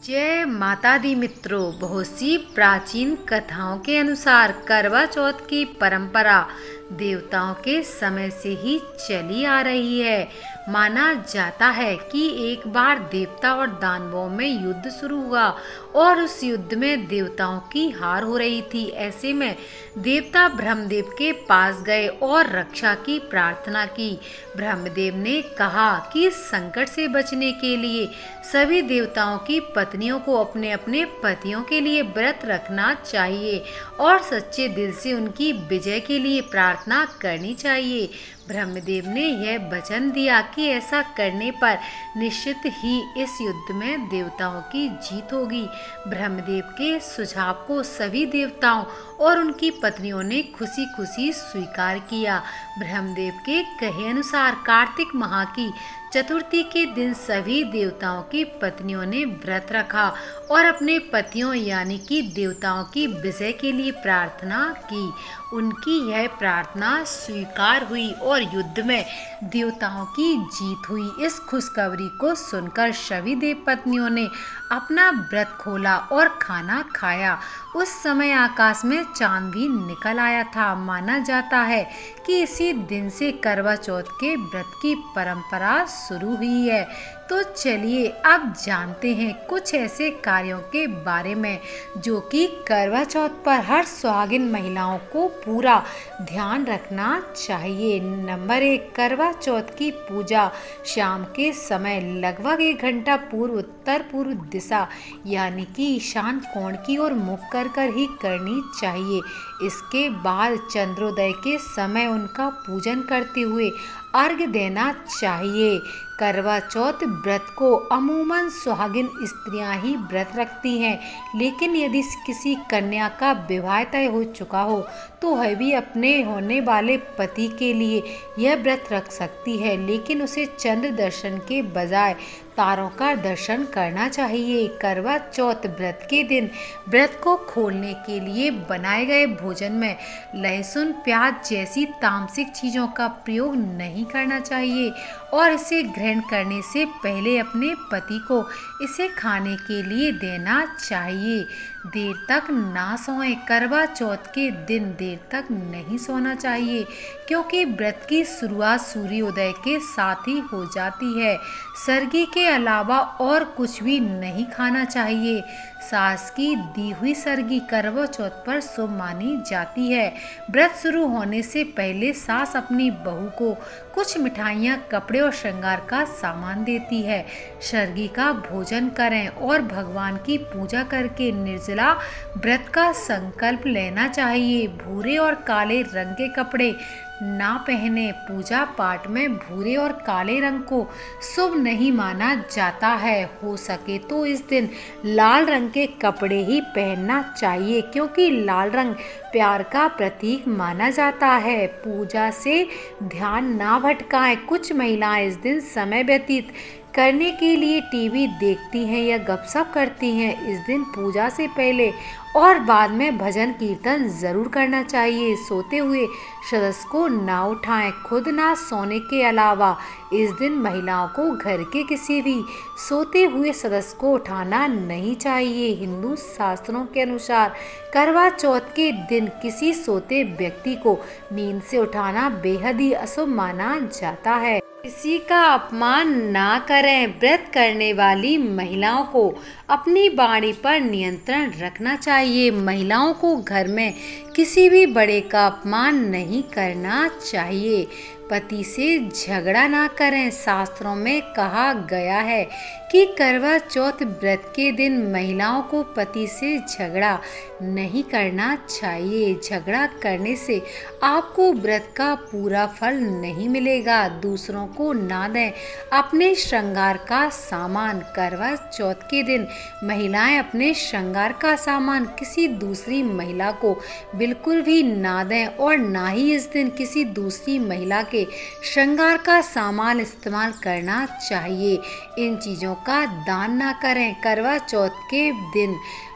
जय माता दी मित्रों। बहुत सी प्राचीन कथाओं के अनुसार करवा चौथ की परंपरा देवताओं के समय से ही चली आ रही है। माना जाता है कि एक बार देवता और दानवों में युद्ध शुरू हुआ और उस युद्ध में देवताओं की हार हो रही थी। ऐसे में देवता ब्रह्मदेव के पास गए और रक्षा की प्रार्थना की। ब्रह्मदेव ने कहा कि संकट से बचने के लिए सभी देवताओं की पत्नियों को अपने अपने पतियों के लिए व्रत रखना चाहिए और सच्चे दिल से उनकी विजय के लिए प्रार्थना करनी चाहिए। ब्रह्मदेव ने यह वचन दिया कि ऐसा करने पर निश्चित ही इस युद्ध में देवताओं की जीत होगी। ब्रह्मदेव के सुझाव को सभी देवताओं और उनकी पत्नियों ने खुशी खुशी स्वीकार किया। ब्रह्मदेव के कहे अनुसार कार्तिक माह की चतुर्थी के दिन सभी देवताओं की पत्नियों ने व्रत रखा और अपने पतियों यानी कि देवताओं की विजय के लिए प्रार्थना की। उनकी यह प्रार्थना स्वीकार हुई और युद्ध में देवताओं की जीत हुई। इस खुशखबरी को सुनकर सभी देव पत्नियों ने अपना व्रत खोला और खाना खाया। उस समय आकाश में चांद भी निकल आया था। माना जाता है कि इसी दिन से करवा चौथ के व्रत की परंपरा शुरू हुई है। तो चलिए अब जानते हैं कुछ ऐसे कार्यों के बारे में जो कि करवा चौथ पर हर सुहागिन महिलाओं को पूरा ध्यान रखना चाहिए। नंबर 1, करवा चौथ की पूजा शाम के समय लगभग 1 घंटा पूर्व उत्तर पूर्व दिशा यानी कि ईशान कोण की ओर मुख कर ही करनी चाहिए। इसके बाद चंद्रोदय के समय उनका पूजन करते हुए अर्घ्य देना चाहिए। करवा चौथ व्रत को अमूमन सुहागिन स्त्रियां ही व्रत रखती हैं, लेकिन यदि किसी कन्या का विवाह तय हो चुका हो तो वह भी अपने होने वाले पति के लिए यह व्रत रख सकती है, लेकिन उसे चंद्र दर्शन के बजाय तारों का दर्शन करना चाहिए। करवा चौथ व्रत के दिन व्रत को खोलने के लिए बनाए गए भोजन में लहसुन प्याज जैसी तामसिक चीज़ों का प्रयोग नहीं करना चाहिए और इसे ग्रहण करने से पहले अपने पति को इसे खाने के लिए देना चाहिए। देर तक ना सोएं। करवा चौथ के दिन देर तक नहीं सोना चाहिए क्योंकि व्रत की शुरुआत सूर्योदय के साथ ही हो जाती है। सरगी के अलावा और कुछ भी नहीं खाना चाहिए। सास की दी हुई सरगी करवा चौथ पर शुभ मानी जाती है। व्रत शुरू होने से पहले सास अपनी बहू को कुछ मिठाइयाँ, कपड़े और श्रृंगार का सामान देती है। सरगी का भोजन करें और भगवान की पूजा करके निर्जला व्रत का संकल्प लेना चाहिए। भूरे और काले रंग के कपड़े ना पहने। पूजा पाठ में भूरे और काले रंग को शुभ नहीं माना जाता है। हो सके तो इस दिन लाल रंग के कपड़े ही पहनना चाहिए क्योंकि लाल रंग प्यार का प्रतीक माना जाता है। पूजा से ध्यान ना भटकाएं। कुछ महिलाएं इस दिन समय व्यतीत करने के लिए टीवी देखती हैं या गपशप करती हैं। इस दिन पूजा से पहले और बाद में भजन कीर्तन जरूर करना चाहिए। सोते हुए सदस्य को ना उठाएं। खुद ना सोने के अलावा इस दिन महिलाओं को घर के किसी भी सोते हुए सदस्य को उठाना नहीं चाहिए। हिंदू शास्त्रों के अनुसार करवा चौथ के दिन किसी सोते व्यक्ति को नींद से उठाना बेहद ही अशुभ माना जाता है। किसी का अपमान ना करें। व्रत करने वाली महिलाओं को अपनी वाणी पर नियंत्रण रखना चाहिए। महिलाओं को घर में किसी भी बड़े का अपमान नहीं करना चाहिए। पति से झगड़ा ना करें। शास्त्रों में कहा गया है कि करवा चौथ व्रत के दिन महिलाओं को पति से झगड़ा नहीं करना चाहिए। झगड़ा करने से आपको व्रत का पूरा फल नहीं मिलेगा। दूसरों को ना दें अपने श्रृंगार का सामान। करवा चौथ के दिन महिलाएं अपने श्रृंगार का सामान किसी दूसरी महिला को बिल्कुल भी ना दें और ना ही इस दिन किसी दूसरी महिला के श्रृंगार का सामान इस्तेमाल करना चाहिए। इन चीज़ों का दान ना करें। करवा चौथ के दिन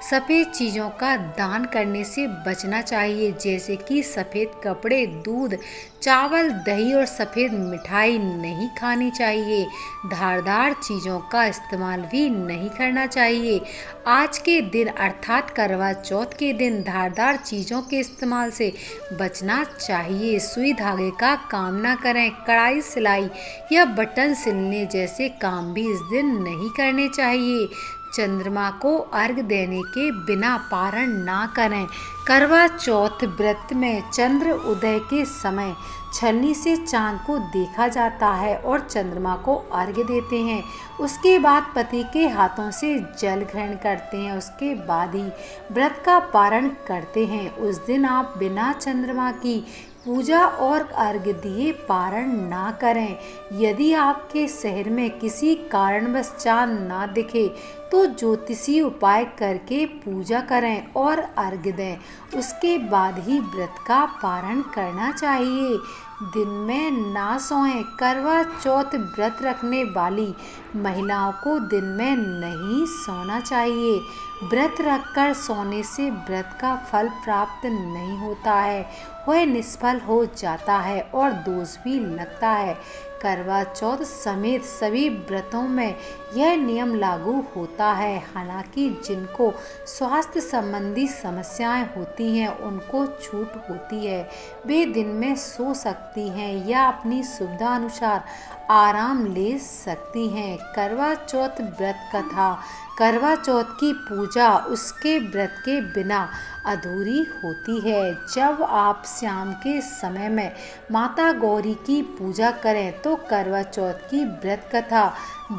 सफ़ेद चीज़ों का दान करने से बचना चाहिए जैसे कि सफ़ेद कपड़े, दूध, चावल, दही और सफ़ेद मिठाई नहीं खानी चाहिए। धारदार चीज़ों का इस्तेमाल भी नहीं करना चाहिए। आज के दिन अर्थात करवा चौथ के दिन धारदार चीज़ों के इस्तेमाल से बचना चाहिए। सुई धागे का काम ना करें। कढ़ाई, सिलाई या बटन सिलने जैसे काम भी इस दिन नहीं करने चाहिए। चंद्रमा को अर्घ देने के बिना पारण ना करें। करवा चौथ व्रत में चंद्र उदय के समय छलनी से चांद को देखा जाता है और चंद्रमा को अर्घ्य देते हैं। उसके बाद पति के हाथों से जल ग्रहण करते हैं। उसके बाद ही व्रत का पारण करते हैं। उस दिन आप बिना चंद्रमा की पूजा और अर्घ्य दिए पारण ना करें। यदि आपके शहर में किसी कारणवश चांद ना दिखे तो ज्योतिषी उपाय करके पूजा करें और अर्घ्य दें। उसके बाद ही व्रत का पारण करना चाहिए। दिन में ना सोएं। करवा चौथ व्रत रखने वाली महिलाओं को दिन में नहीं सोना चाहिए। व्रत रखकर सोने से व्रत का फल प्राप्त नहीं होता है, वह निष्फल हो जाता है और दोष भी लगता है। करवा चौथ समेत सभी व्रतों में यह नियम लागू होता है। हालांकि जिनको स्वास्थ्य संबंधी समस्याएं होती हैं उनको छूट होती है। वे दिन में सो सकती हैं या अपनी सुविधा अनुसार आराम ले सकती हैं। करवा चौथ व्रत कथा। करवा चौथ की पूजा उसके व्रत के बिना अधूरी होती है। जब आप शाम के समय में माता गौरी की पूजा करें तो करवा चौथ की व्रत कथा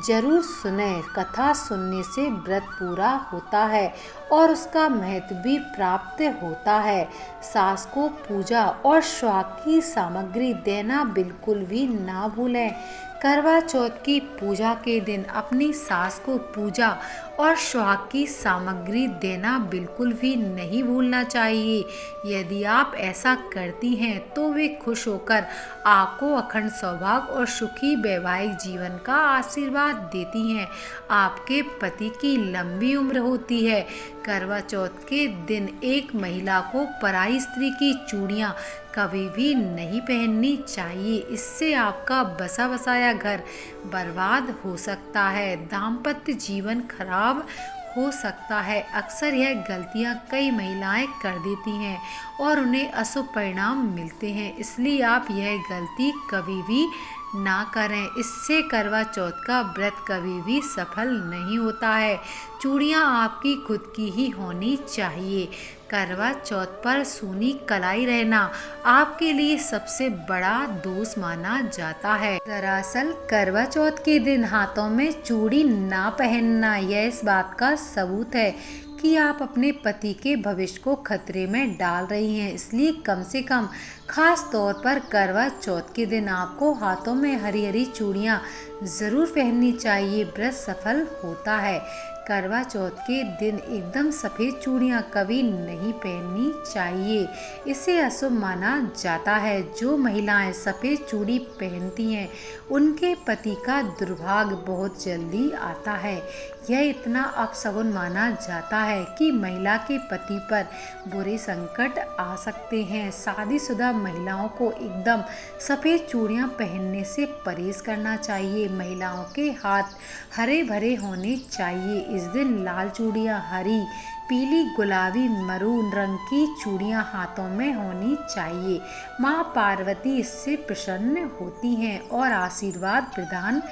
जरूर सुनें। कथा सुनने से व्रत पूरा होता है और उसका महत्व भी प्राप्त होता है। सास को पूजा और सुहाग की सामग्री देना बिल्कुल भी ना भूलें। करवा चौथ की पूजा के दिन अपनी सास को पूजा और सुहाग की सामग्री देना बिल्कुल भी नहीं भूलना चाहिए। यदि आप ऐसा करती हैं तो वे खुश होकर आपको अखंड सौभाग्य और सुखी वैवाहिक जीवन का आशीर्वाद देती हैं। आपके पति की लंबी उम्र होती है। करवा चौथ के दिन एक महिला को पराई स्त्री की चूड़ियाँ कभी भी नहीं पहननी चाहिए। इससे आपका बसा बसाया घर बर्बाद हो सकता है, दाम्पत्य जीवन खराब हो सकता है। अक्सर यह गलतियां कई महिलाएं कर देती हैं और उन्हें अशुभ परिणाम मिलते हैं, इसलिए आप यह गलती कभी भी ना करें। इससे करवा चौथ का व्रत कभी भी सफल नहीं होता है। चूड़ियाँ आपकी खुद की ही होनी चाहिए। करवा चौथ पर सूनी कलाई रहना आपके लिए सबसे बड़ा दोष माना जाता है। दरअसल करवा चौथ के दिन हाथों में चूड़ी ना पहनना यह इस बात का सबूत है कि आप अपने पति के भविष्य को खतरे में डाल रही हैं। इसलिए कम से कम खास तौर पर करवा चौथ के दिन आपको हाथों में हरी हरी चूड़ियाँ ज़रूर पहननी चाहिए। व्रत सफल होता है। करवा चौथ के दिन एकदम सफ़ेद चूड़ियाँ कभी नहीं पहननी चाहिए, इसे अशुभ माना जाता है। जो महिलाएं सफ़ेद चूड़ी पहनती हैं उनके पति का दुर्भाग्य बहुत जल्दी आता है। यह इतना अपशगुन माना जाता है कि महिला के पति पर बुरे संकट आ सकते हैं। शादीशुदा महिलाओं को एकदम सफ़ेद चूड़ियाँ पहनने से परहेज करना चाहिए। महिलाओं के हाथ हरे भरे होने चाहिए। इस दिन लाल चूड़ियाँ, हरी, पीली, गुलाबी, मरून रंग की चूड़ियाँ हाथों में होनी चाहिए। माँ पार्वती इससे प्रसन्न होती हैं और आशीर्वाद प्रदान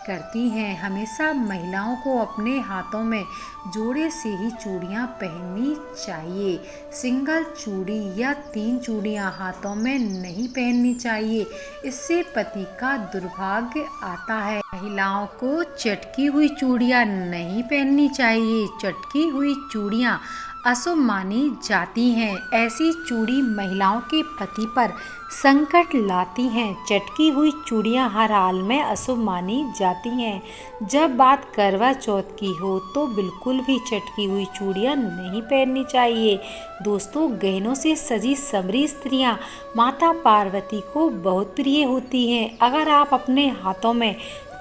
करती हैं। हमेशा महिलाओं को अपने हाथों में जोड़े से ही चूड़ियाँ पहननी चाहिए। सिंगल चूड़ी या 3 चूड़ियाँ हाथों में नहीं पहननी चाहिए, इससे पति का दुर्भाग्य आता है। महिलाओं को चटकी हुई चूड़ियाँ नहीं पहननी चाहिए। चटकी हुई चूड़ियाँ अशुभ मानी जाती हैं। ऐसी चूड़ी महिलाओं के पति पर संकट लाती हैं। चटकी हुई चूड़ियाँ हर हाल में अशुभ मानी जाती हैं। जब बात करवा चौथ की हो तो बिल्कुल भी चटकी हुई चूड़ियाँ नहीं पहननी चाहिए। दोस्तों, गहनों से सजी संवरी स्त्रियाँ माता पार्वती को बहुत प्रिय होती हैं। अगर आप अपने हाथों में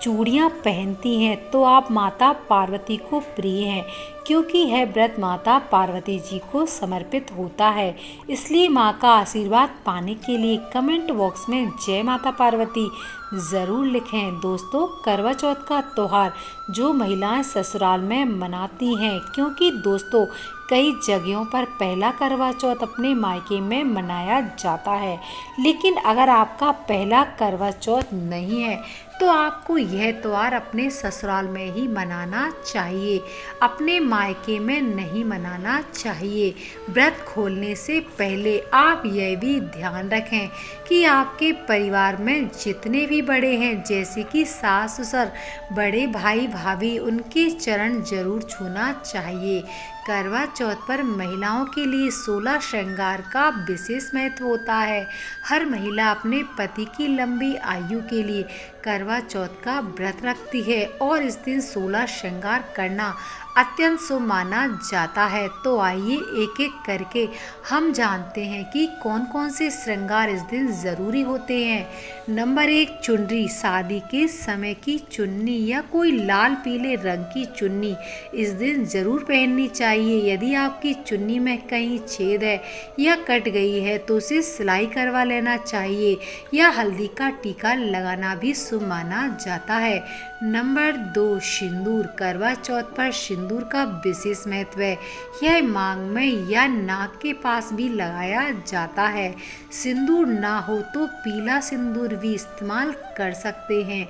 चूड़ियाँ पहनती हैं तो आप माता पार्वती को प्रिय हैं, क्योंकि यह व्रत माता पार्वती जी को समर्पित होता है। इसलिए माँ का आशीर्वाद पाने के लिए कमेंट बॉक्स में जय माता पार्वती ज़रूर लिखें। दोस्तों, करवा चौथ का त्यौहार जो महिलाएं ससुराल में मनाती हैं, क्योंकि दोस्तों कई जगहों पर पहला करवा चौथ अपने मायके में मनाया जाता है, लेकिन अगर आपका पहला करवा चौथ नहीं है तो आपको यह त्यौहार अपने ससुराल में ही मनाना चाहिए, अपने मायके में नहीं मनाना चाहिए। व्रत खोलने से पहले आप यह भी ध्यान रखें कि आपके परिवार में जितने भी बड़े हैं, जैसे कि सास ससुर, बड़े भाई भाभी, उनके चरण जरूर छूना चाहिए। करवा चौथ पर महिलाओं के लिए 16 श्रृंगार का विशेष महत्व होता है। हर महिला अपने पति की लंबी आयु के लिए करवा चौथ का व्रत रखती है और इस दिन 16 श्रृंगार करना अत्यंत शुभ माना जाता है। तो आइए एक एक करके हम जानते हैं कि कौन कौन से श्रृंगार इस दिन ज़रूरी होते हैं। नंबर 1, चुनरी। शादी के समय की चुन्नी या कोई लाल पीले रंग की चुन्नी इस दिन ज़रूर पहननी चाहिए। यदि आपकी चुन्नी में कहीं छेद है या कट गई है तो उसे सिलाई करवा लेना चाहिए या हल्दी का टीका लगाना भी शुभ माना जाता है। नंबर 2, सिंदूर। करवा चौथ पर सिंदूर का विशेष महत्व है। यह मांग में या नाक के पास भी लगाया जाता है। सिंदूर ना हो तो पीला सिंदूर भी इस्तेमाल कर सकते हैं।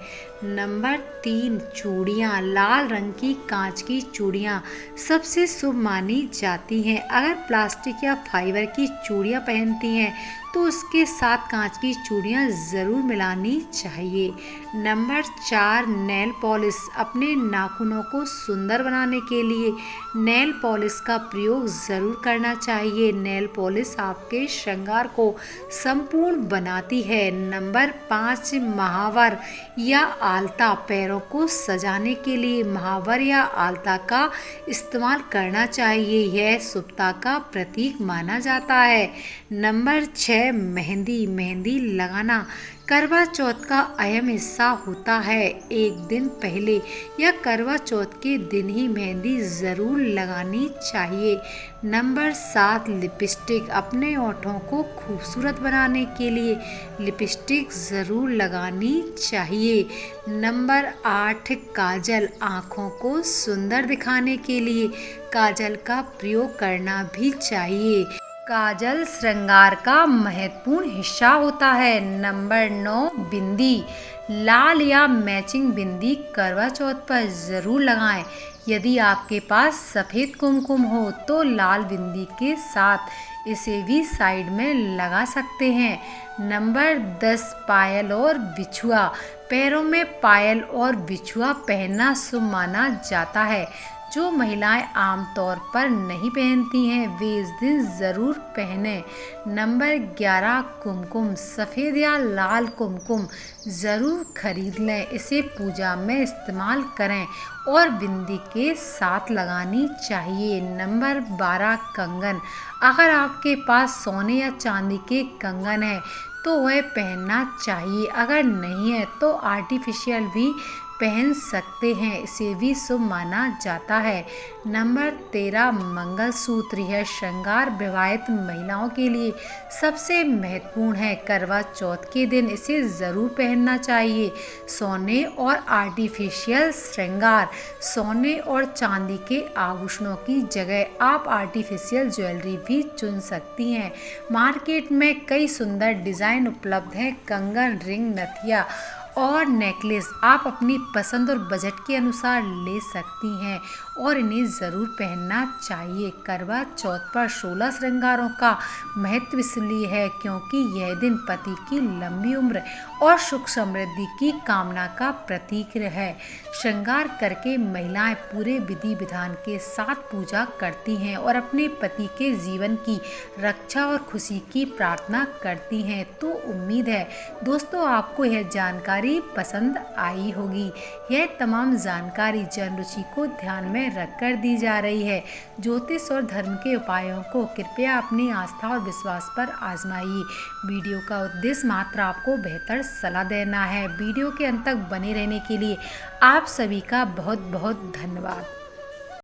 नंबर 3, चूड़ियाँ। लाल रंग की कांच की चूड़ियाँ सबसे शुभ मानी जाती हैं। अगर प्लास्टिक या फाइबर की चूड़ियाँ पहनती हैं तो उसके साथ कांच की चूड़ियाँ ज़रूर मिलानी चाहिए। Number 4, nail polish. अपने नाखूनों को सुंदर बनाने के लिए नेल पॉलिश का प्रयोग ज़रूर करना चाहिए। नेल पॉलिश आपके श्रृंगार को संपूर्ण बनाती है। नंबर 5, महावर या आलता। पैरों को सजाने के लिए महावर या आलता का इस्तेमाल करना चाहिए। यह शुभता का प्रतीक माना जाता है। नंबर 6, मेहंदी। मेहंदी लगाना करवा चौथ का अहम हिस्सा होता है। एक दिन पहले या करवा चौथ के दिन ही मेहंदी ज़रूर लगानी चाहिए। Number 7, lipstick. अपने होठों को खूबसूरत बनाने के लिए लिपस्टिक ज़रूर लगानी चाहिए। नंबर 8, काजल। आँखों को सुंदर दिखाने के लिए काजल का प्रयोग करना भी चाहिए। काजल श्रृंगार का महत्वपूर्ण हिस्सा होता है। नंबर 9, बिंदी। लाल या मैचिंग बिंदी करवा चौथ पर ज़रूर लगाएं। यदि आपके पास सफ़ेद कुमकुम हो तो लाल बिंदी के साथ इसे भी साइड में लगा सकते हैं। नंबर 10, पायल और बिछुआ। पैरों में पायल और बिछुआ पहनना शुभ माना जाता है। जो महिलाएं आमतौर पर नहीं पहनती हैं वे इस दिन ज़रूर पहनें। नंबर 11, कुमकुम। सफ़ेद या लाल कुमकुम ज़रूर खरीद लें। इसे पूजा में इस्तेमाल करें और बिंदी के साथ लगानी चाहिए। नंबर 12, कंगन। अगर आपके पास सोने या चांदी के कंगन हैं तो वह पहनना चाहिए। अगर नहीं है तो आर्टिफिशियल भी पहन सकते हैं, इसे भी शुभ माना जाता है। नंबर 13, मंगलसूत्र। यह श्रृंगार विवाहित महिलाओं के लिए सबसे महत्वपूर्ण है। करवा चौथ के दिन इसे ज़रूर पहनना चाहिए। सोने और आर्टिफिशियल श्रृंगार। सोने और चांदी के आभूषणों की जगह आप आर्टिफिशियल ज्वेलरी भी चुन सकती हैं। मार्केट में कई सुंदर डिज़ाइन उपलब्ध हैं। कंगन, रिंग, नथिया और नेकलेस आप अपनी पसंद और बजट के अनुसार ले सकती हैं और इन्हें ज़रूर पहनना चाहिए। करवा चौथ पर 16 श्रृंगारों का महत्व इसलिए है क्योंकि यह दिन पति की लंबी उम्र और सुख समृद्धि की कामना का प्रतीक है। श्रृंगार करके महिलाएं पूरे विधि विधान के साथ पूजा करती हैं और अपने पति के जीवन की रक्षा और खुशी की प्रार्थना करती हैं। तो उम्मीद है दोस्तों आपको यह जानकारी पसंद आई होगी। यह तमाम जानकारी जन रुचि को ध्यान में में रखकर दी जा रही है। ज्योतिष और धर्म के उपायों को कृपया अपनी आस्था और विश्वास पर आजमाइए। वीडियो का उद्देश्य मात्र आपको बेहतर सलाह देना है। वीडियो के अंत तक बने रहने के लिए आप सभी का बहुत बहुत धन्यवाद।